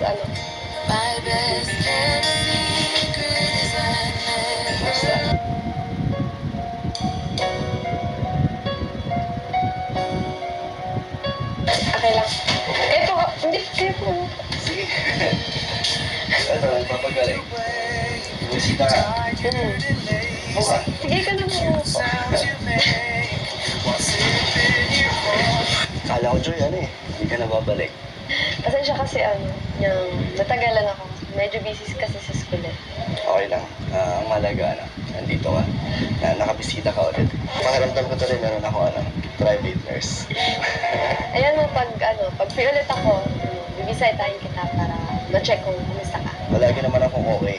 ano. My best secret is I never. Okay lang. Ito, hindi, kaya po. Sige. Ito, papagaling. Bumisita ka. Buka. Sige ka na po. Kala ko, Joy, ano eh. Hindi ka na babalik. Pasensya kasi yung natagalan ako. Medyo busy kasi sa school eh. Okay lang. Ang malaga, nandito ka. Nakabisita ka ulit. Pakiramdam ko tuloy meron ako, private nurse. Ayan mo, pag free ulit ako, bibisitahin kita para ma-check kung kumusta ka. Palagi naman akong okay.